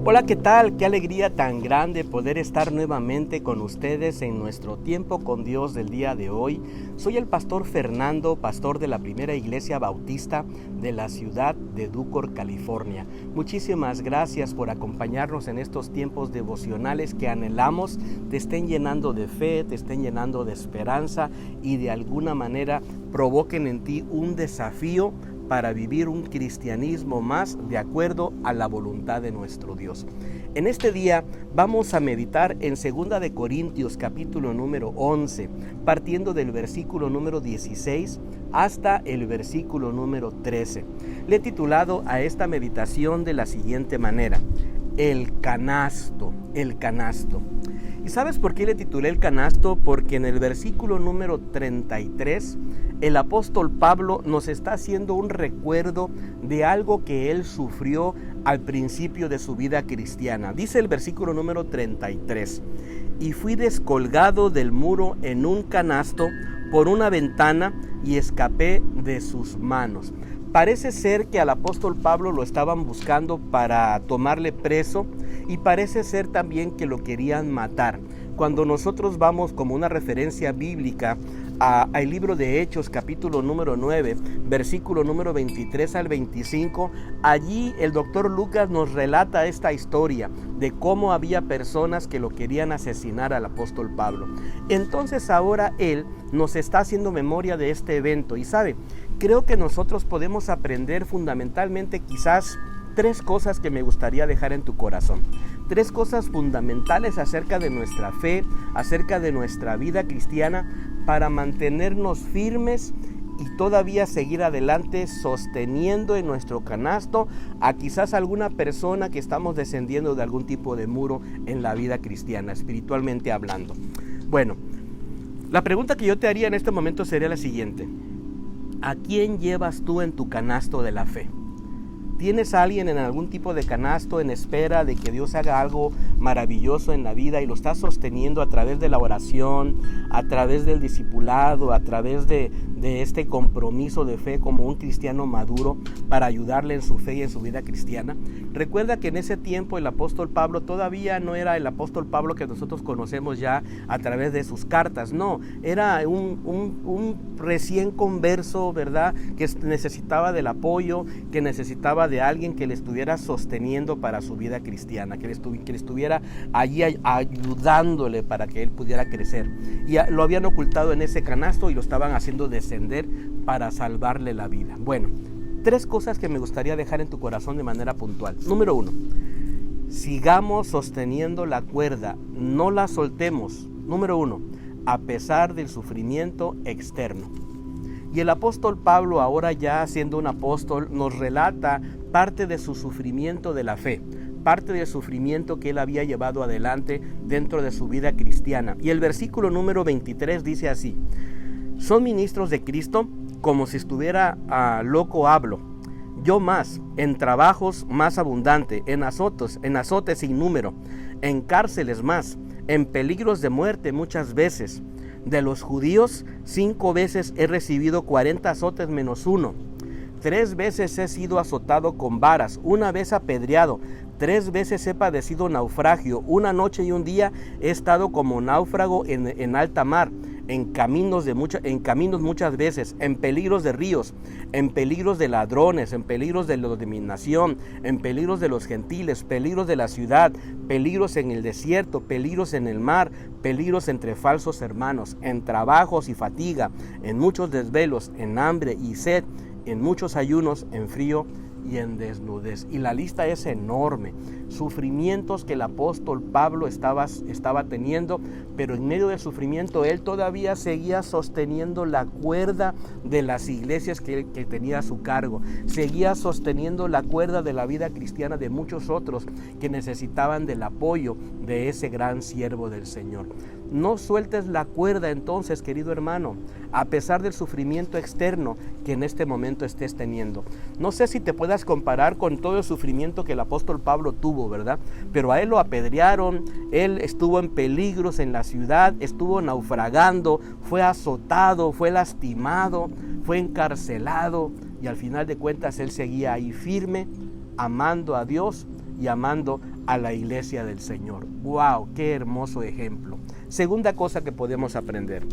Hola, ¿qué tal? Qué alegría tan grande poder estar nuevamente con ustedes en nuestro tiempo con Dios del día de hoy. Soy el pastor Fernando, pastor de la Primera Iglesia Bautista de la ciudad de Ducor, California. Muchísimas gracias por acompañarnos en estos tiempos devocionales que anhelamos te estén llenando de fe, te estén llenando de esperanza y de alguna manera provoquen en ti un desafío para vivir un cristianismo más de acuerdo a la voluntad de nuestro Dios. En este día vamos a meditar en 2 de Corintios capítulo número 11, partiendo del versículo número 16 hasta el versículo número 13. Le he titulado a esta meditación de la siguiente manera: el canasto. ¿Y sabes por qué le titulé el canasto? Porque en el versículo número 33, el apóstol Pablo nos está haciendo un recuerdo de algo que él sufrió al principio de su vida cristiana. Dice el versículo número 33: y fui descolgado del muro en un canasto por una ventana y escapé de sus manos. Parece ser que al apóstol Pablo lo estaban buscando para tomarle preso y parece ser también que lo querían matar. Cuando nosotros vamos como una referencia bíblica al libro de Hechos capítulo número 9, versículo número 23 al 25, allí el doctor Lucas nos relata esta historia de cómo había personas que lo querían asesinar al apóstol Pablo. Entonces ahora él nos está haciendo memoria de este evento y sabe, creo que nosotros podemos aprender fundamentalmente quizás 3 cosas que me gustaría dejar en tu corazón. 3 cosas fundamentales acerca de nuestra fe, acerca de nuestra vida cristiana, para mantenernos firmes y todavía seguir adelante sosteniendo en nuestro canasto a quizás alguna persona que estamos descendiendo de algún tipo de muro en la vida cristiana, espiritualmente hablando. Bueno, la pregunta que yo te haría en este momento sería la siguiente: ¿a quién llevas tú en tu canasto de la fe? ¿Tienes a alguien en algún tipo de canasto en espera de que Dios haga algo maravilloso en la vida y lo estás sosteniendo a través de la oración, a través del discipulado, a través de este compromiso de fe como un cristiano maduro para ayudarle en su fe y en su vida cristiana? Recuerda que en ese tiempo el apóstol Pablo todavía no era el apóstol Pablo que nosotros conocemos ya a través de sus cartas, no, era un recién converso, ¿verdad? Que necesitaba del apoyo, que necesitaba de alguien que le estuviera sosteniendo para su vida cristiana, que le estuviera allí ayudándole para que él pudiera crecer. Y lo habían ocultado en ese canasto y lo estaban haciendo descender para salvarle la vida. Bueno, 3 cosas que me gustaría dejar en tu corazón de manera puntual. Número 1, sigamos sosteniendo la cuerda, no la soltemos. Número 1, a pesar del sufrimiento externo. Y el apóstol Pablo, ahora ya siendo un apóstol, nos relata parte de su sufrimiento de la fe, parte del sufrimiento que él había llevado adelante dentro de su vida cristiana. Y el versículo número 23 dice así: son ministros de Cristo, como si estuviera loco hablo. Yo más, en trabajos más abundante, en azotes sin número, en cárceles más, en peligros de muerte muchas veces. De los judíos 5 veces he recibido 40 azotes menos 1. 3 veces he sido azotado con varas, 1 vez apedreado, 3 veces he padecido naufragio, 1 noche y 1 día he estado como náufrago en alta mar, en caminos muchas veces, en peligros de ríos, en peligros de ladrones, en peligros de los de mi nación, en peligros de los gentiles, peligros de la ciudad, peligros en el desierto, peligros en el mar, peligros entre falsos hermanos, en trabajos y fatiga, en muchos desvelos, en hambre y sed, en muchos ayunos, en frío y en desnudez. Y la lista es enorme. Sufrimientos que el apóstol Pablo estaba teniendo, pero en medio del sufrimiento él todavía seguía sosteniendo la cuerda de las iglesias que tenía a su cargo. Seguía sosteniendo la cuerda de la vida cristiana de muchos otros que necesitaban del apoyo de ese gran siervo del Señor. No sueltes la cuerda entonces, querido hermano, a pesar del sufrimiento externo que en este momento estés teniendo. No sé si te puedas comparar con todo el sufrimiento que el apóstol Pablo tuvo, ¿verdad? Pero a él lo apedrearon, él estuvo en peligros en la ciudad, estuvo naufragando, fue azotado, fue lastimado, fue encarcelado y al final de cuentas él seguía ahí firme, amando a Dios y amando a la iglesia del Señor. ¡Wow! ¡Qué hermoso ejemplo! Segunda cosa que podemos aprender.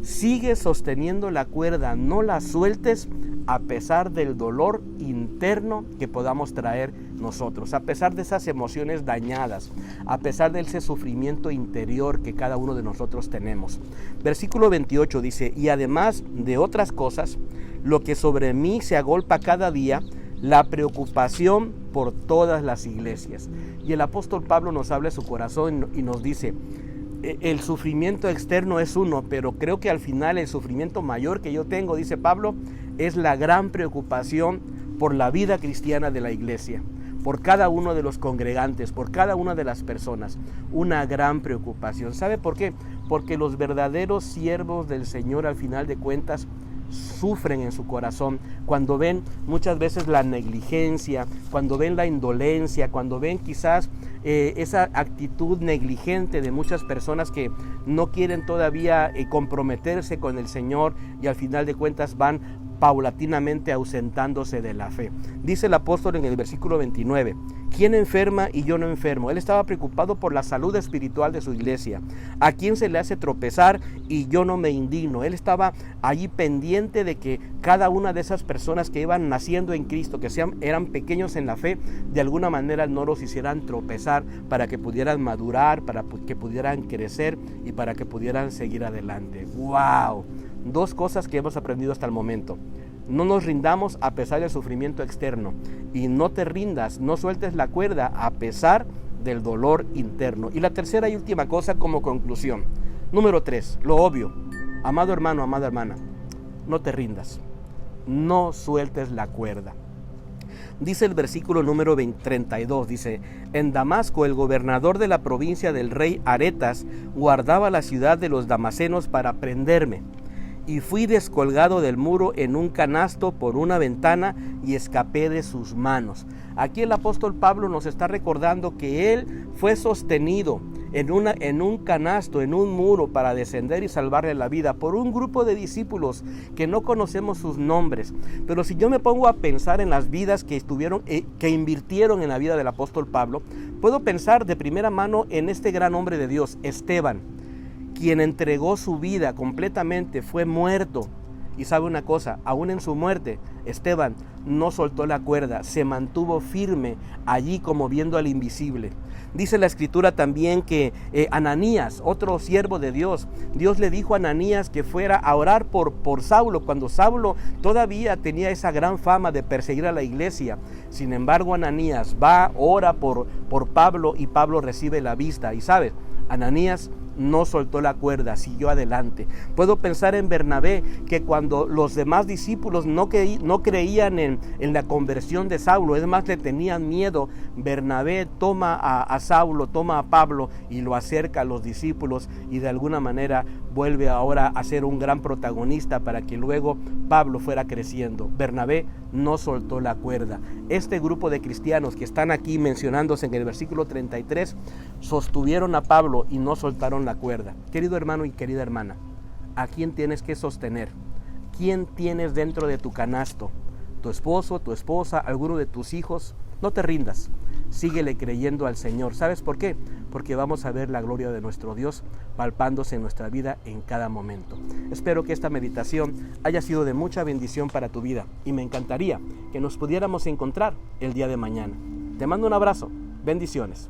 Sigue sosteniendo la cuerda, no la sueltes a pesar del dolor interno que podamos traer nosotros, a pesar de esas emociones dañadas, a pesar de ese sufrimiento interior que cada uno de nosotros tenemos. Versículo 28 dice, y además de otras cosas, lo que sobre mí se agolpa cada día, la preocupación por todas las iglesias. Y el apóstol Pablo nos habla de su corazón y nos dice, el sufrimiento externo es uno, pero creo que al final el sufrimiento mayor que yo tengo, dice Pablo, es la gran preocupación por la vida cristiana de la iglesia, por cada uno de los congregantes, por cada una de las personas. Una gran preocupación. ¿Sabe por qué? Porque los verdaderos siervos del Señor, al final de cuentas, sufren en su corazón cuando ven muchas veces la negligencia, cuando ven la indolencia, cuando ven quizás esa actitud negligente de muchas personas que no quieren todavía comprometerse con el Señor y al final de cuentas van paulatinamente ausentándose de la fe. Dice el apóstol en el versículo 29, ¿quién enferma y yo no enfermo? Él estaba preocupado por la salud espiritual de su iglesia. ¿A quién se le hace tropezar y yo no me indigno? Él estaba allí pendiente de que cada una de esas personas que iban naciendo en Cristo, que eran pequeños en la fe, de alguna manera no los hicieran tropezar para que pudieran madurar, para que pudieran crecer y para que pudieran seguir adelante. ¡Wow! Dos cosas que hemos aprendido hasta el momento. No nos rindamos a pesar del sufrimiento externo y no te rindas, no sueltes la cuerda a pesar del dolor interno. Y la tercera y última cosa como conclusión. Número 3, lo obvio. Amado hermano, amada hermana, no te rindas, no sueltes la cuerda. Dice el versículo número 32, dice, en Damasco el gobernador de la provincia del rey Aretas guardaba la ciudad de los damasenos para prenderme. Y fui descolgado del muro en un canasto por una ventana y escapé de sus manos. Aquí el apóstol Pablo nos está recordando que él fue sostenido en un canasto, en un muro para descender y salvarle la vida por un grupo de discípulos que no conocemos sus nombres. Pero si yo me pongo a pensar en las vidas que invirtieron en la vida del apóstol Pablo, puedo pensar de primera mano en este gran hombre de Dios, Esteban, quien entregó su vida completamente, fue muerto. Y sabe una cosa, aún en su muerte, Esteban no soltó la cuerda, se mantuvo firme allí como viendo al invisible. Dice la escritura también que Ananías, otro siervo de Dios, Dios le dijo a Ananías que fuera a orar por Saulo, cuando Saulo todavía tenía esa gran fama de perseguir a la iglesia. Sin embargo, Ananías va, ora por Pablo y Pablo recibe la vista. Y sabes, Ananías no soltó la cuerda, siguió adelante. Puedo pensar en Bernabé, que cuando los demás discípulos no creían en la conversión de Saulo, es más, le tenían miedo, Bernabé toma a Saulo, toma a Pablo y lo acerca a los discípulos y de alguna manera vuelve ahora a ser un gran protagonista para que luego Pablo fuera creciendo. Bernabé no soltó la cuerda. Este grupo de cristianos que están aquí mencionándose en el versículo 33 sostuvieron a Pablo y no soltaron la cuerda. Querido hermano y querida hermana, ¿a quién tienes que sostener? ¿Quién tienes dentro de tu canasto? ¿Tu esposo, tu esposa, alguno de tus hijos? No te rindas, síguele creyendo al Señor. ¿Sabes por qué? Porque vamos a ver la gloria de nuestro Dios palpándose en nuestra vida en cada momento. Espero que esta meditación haya sido de mucha bendición para tu vida y me encantaría que nos pudiéramos encontrar el día de mañana. Te mando un abrazo, bendiciones.